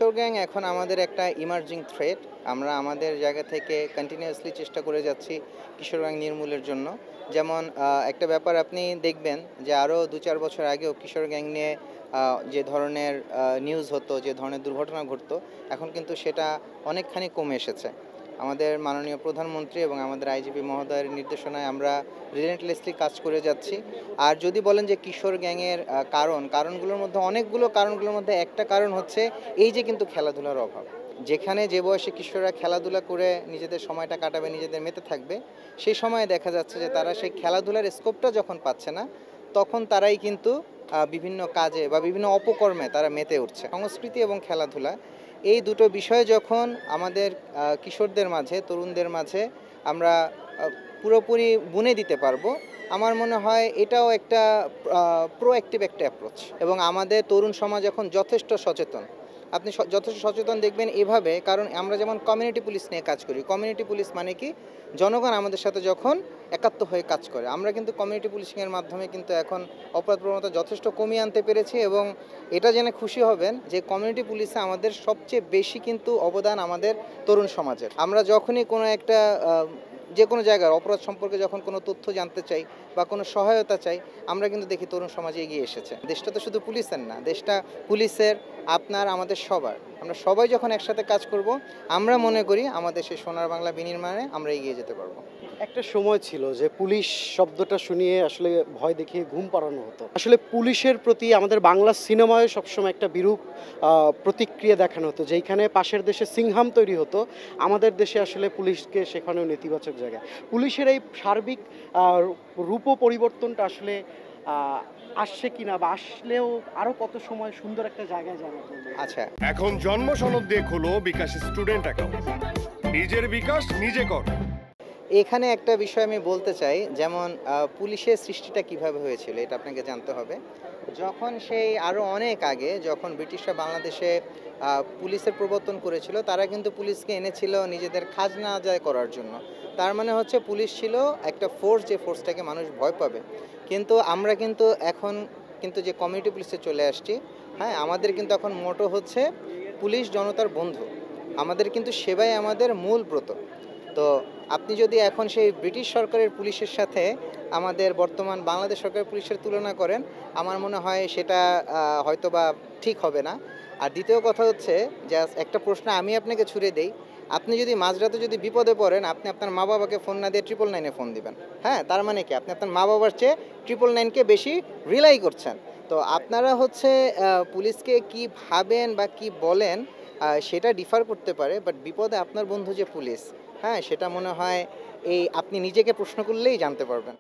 কিশোর gang এখন আমাদের একটা ইমার্জিং থ্রেট। আমরা আমাদের জায়গা থেকে কন্টিনিউয়াসলি চেষ্টা করে যাচ্ছি কিশোর গ্যাং নির্মূলের জন্য। যেমন একটা ব্যাপার আপনি দেখবেন যে আরও ২-৪ বছর আগেও কিশোর গ্যাং নিয়ে যে ধরনের নিউজ হতো, যে ধরনের দুর্ঘটনা ঘটতো, এখন কিন্তু সেটা অনেকখানি কমে এসেছে। আমাদের মাননীয় প্রধানমন্ত্রী এবং আমাদের আইজিপি মহোদয়ের নির্দেশনায় আমরা রিলেন্টলেসলি কাজ করে যাচ্ছি। আর যদি বলেন যে কিশোর গ্যাংয়ের কারণগুলোর মধ্যে কারণগুলোর মধ্যে একটা কারণ হচ্ছে এই যে কিন্তু খেলাধুলার অভাব। যেখানে যে বয়সে কিশোররা খেলাধুলা করে নিজেদের সময়টা কাটাবে, নিজেদের মেতে থাকবে, সেই সময়ে দেখা যাচ্ছে যে তারা সেই খেলাধুলার স্কোপটা যখন পাচ্ছে না, তখন তারাই কিন্তু বিভিন্ন কাজে বা বিভিন্ন অপকর্মে তারা মেতে উঠছে। সংস্কৃতি এবং খেলাধুলা এই দুটো বিষয় যখন আমাদের কিশোরদের মাঝে, তরুণদের মাঝে আমরা পুরোপুরি বুনে দিতে পারবো, আমার মনে হয় এটাও একটা প্রোঅ্যাক্টিভ একটা অ্যাপ্রোচ। এবং আমাদের তরুণ সমাজ এখন যথেষ্ট সচেতন। আপনি যথেষ্ট সচেতন দেখবেন এভাবে, কারণ আমরা যেমন কমিউনিটি পুলিশ নিয়ে কাজ করি। কমিউনিটি পুলিশ মানে কি, জনগণ আমাদের সাথে যখন একাত্ম হয়ে কাজ করে। আমরা কিন্তু কমিউনিটি পুলিশিংয়ের মাধ্যমে কিন্তু এখন অপরাধ প্রবণতা যথেষ্ট কমিয়ে আনতে পেরেছি। এবং এটা জেনে খুশি হবেন যে কমিউনিটি পুলিশে আমাদের সবচেয়ে বেশি কিন্তু অবদান আমাদের তরুণ সমাজের। আমরা যখনই কোনো একটা যে কোনো জায়গার অপরাধ সম্পর্কে যখন কোনো তথ্য জানতে চাই বা কোনো সহায়তা চাই, আমরা কিন্তু দেখি তরুণ সমাজে এগিয়ে এসেছে। দেশটা তো শুধু পুলিশের না, দেশটা পুলিশের, আপনার, আমাদের সবার। আমরা সবাই যখন একসাথে কাজ করব, আমরা মনে করি আমাদের সেই সোনার বাংলা বিনির্মাণে আমরা এগিয়ে যেতে পারবো। একটা সময় ছিল যে পুলিশ শব্দটা শুনিয়ে আসলে ভয় দেখিয়ে ঘুম পাড়ানো হতো। আসলে পুলিশের প্রতি আমাদের বাংলা সিনেমায় সবসময় একটা বিরূপ প্রতিক্রিয়া দেখানো হতো, যেখানে পাশের দেশে সিংহাম তৈরি হতো, আমাদের দেশে আসলে পুলিশকে শেখানো নেতিবাচক জায়গায়। পুলিশের এই সার্বিক রূপ পরিবর্তনটা আসলে আসছে কিনা, বা আসলেও আরো কত সময় সুন্দর একটা জায়গায় যাবে? আচ্ছা, এখন জন্ম সনদ দিয়ে খোলো বিকাশ স্টুডেন্ট অ্যাকাউন্ট। নিজের বিকাশ নিজে কর। এখানে একটা বিষয় আমি বলতে চাই, যেমন পুলিশের সৃষ্টিটা কিভাবে হয়েছিল এটা আপনাকে জানতে হবে। যখন সেই আরও অনেক আগে, যখন ব্রিটিশরা বাংলাদেশে পুলিশের প্রবর্তন করেছিল, তারা কিন্তু পুলিশকে এনেছিল নিজেদের খাজনা আদায় করার জন্য। তার মানে হচ্ছে পুলিশ ছিল একটা ফোর্স, যে ফোর্সটাকে মানুষ ভয় পাবে। কিন্তু আমরা কিন্তু এখন কিন্তু যে কমিউনিটি পুলিশে চলে আসছি, হ্যাঁ, আমাদের কিন্তু এখন মোটো হচ্ছে পুলিশ জনতার বন্ধু। আমাদের কিন্তু সেবাই আমাদের মূল ব্রত। তো আপনি যদি এখন সেই ব্রিটিশ সরকারের পুলিশের সাথে আমাদের বর্তমান বাংলাদেশ সরকারের পুলিশের তুলনা করেন, আমার মনে হয় সেটা হয়তোবা ঠিক হবে না। আর দ্বিতীয় কথা হচ্ছে, জাস্ট একটা প্রশ্ন আমি আপনাকে ছুড়ে দেই, আপনি যদি মাঝরাতে যদি বিপদে পড়েন, আপনি আপনার মা বাবাকে ফোন না দিয়ে 999-এ ফোন দিবেন। হ্যাঁ, তার মানে কি, আপনি আপনার মা বাবার চেয়ে 999-কে বেশি রিলাই করছেন। তো আপনারা হচ্ছে পুলিশকে কি ভাবেন বা কি বলেন, সেটা ডিফার করতে পারে, বাট বিপদে আপনার বন্ধু যে পুলিশ, হ্যাঁ, সেটা মনে হয় আপনি নিজেকে প্রশ্ন করলেই জানতে পারবেন।